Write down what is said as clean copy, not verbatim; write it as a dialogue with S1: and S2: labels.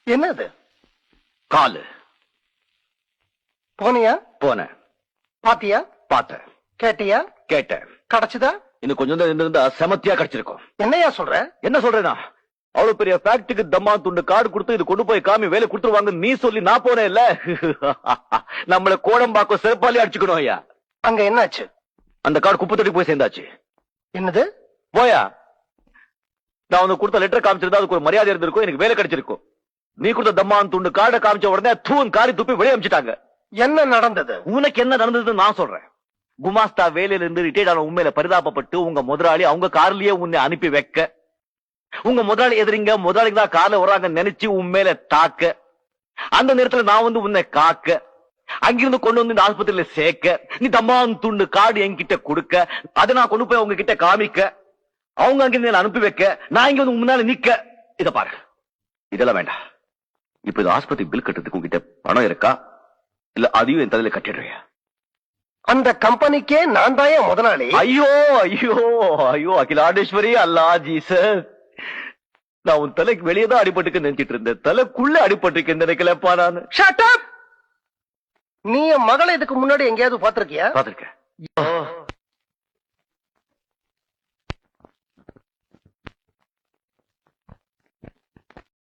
S1: என்னது?
S2: காலு.
S1: போனியா?
S2: போனேன்.
S1: பாத்தியா?
S2: பார்த்தேன்.
S1: கேட்டியா?
S2: கேட்டேன்.
S1: கிடைச்சுதா?
S2: இன்னும் கொஞ்சம் தான் இருந்திருந்தா செமத்தியா கிடைச்சிருக்கும்.
S1: என்னையா சொல்ற?
S2: என்ன சொல்றேனா? அவ்வளவு பெரிய ஃபேக்டரிக்கு தம்மா துண்டு கார்டு கொடுத்து இது கொண்டு போய் காமி வேலை கொடுத்துருவாங்க நீ சொல்லி நான் போனேன் இல்ல. நம்மள கோடம்பாக்கம் சிறப்பாலே அடிச்சுக்கணும் ஐயா.
S1: அங்க என்னாச்சு?
S2: அந்த கார்டு குப்பை தொட்டி போய் சேர்ந்தாச்சு.
S1: என்னது?
S2: போயா, நான் உனக்கு கொடுத்த லெட்டர் காமிச்சிருந்தா அதுக்கு ஒரு மரியாதை இருந்திருக்கும், எனக்கு வேலை கிடைச்சிருக்கும். நீ கொடுத்த தம்மான் துண்டு கார்டை காமிச்ச உடனே தூண் காரி துப்பி வெளியே அமிச்சிட்டாங்க.
S1: என்ன நடந்தது?
S2: உனக்கு என்ன நடந்ததுன்னு நான் சொல்றேன். குமாஸ்தா வேலையில இருந்து ரிட்டையர்ட் ஆன உண்மையில பரிதாபப்பட்டு உங்க முதலாளி அவங்க கார்லயே உன்னை அனுப்பி வைக்க, உங்க முதலாளி எதிரிங்க முதலாளிக்கு தான் கார்ல வர்றாங்க நினைச்சு உண்மையில தாக்க, அந்த நேரத்துல நான் வந்து உன்னை காக்க, அங்கிருந்து கொண்டு வந்து இந்த ஆஸ்பத்திரியில சேர்க்க, நீ தம்மான் துண்டு கார்டு என்கிட்ட கொடுக்க, அதை நான் கொண்டு போய் அவங்க கிட்ட காமிக்க, அவங்க அங்கிருந்து அனுப்பி வைக்க, நான் இங்க வந்து முன்னால நிக்க. இத பாரு, இதெல்லாம் வேண்டாம். இப்ப இது ஆஸ்பத்திரி பில் கட்டுறதுக்கு உங்ககிட்ட பணம் இருக்கா, இல்ல அதையும் என் தலையில கட்டிடுறியா?
S1: அந்த கம்பெனிக்கே நான் தான் முதலாளி.
S2: ஐயோ ஐயோ ஐயோ அகிலாண்டேஸ்வரி அல்லா ஜீசஸ், நான் உன் தலைக்கு வெளியே தான் அடிபட்டுக்கு நினைச்சிட்டு இருந்தேன், தலைக்குள்ள அடிபட்டிருக்கேன் நினைக்கலப்பா நான்.
S1: Shut up! நீ என் மகளை இதுக்கு முன்னாடி எங்கேயாவது பாத்திருக்கியா?
S2: பாத்திருக்கேன்.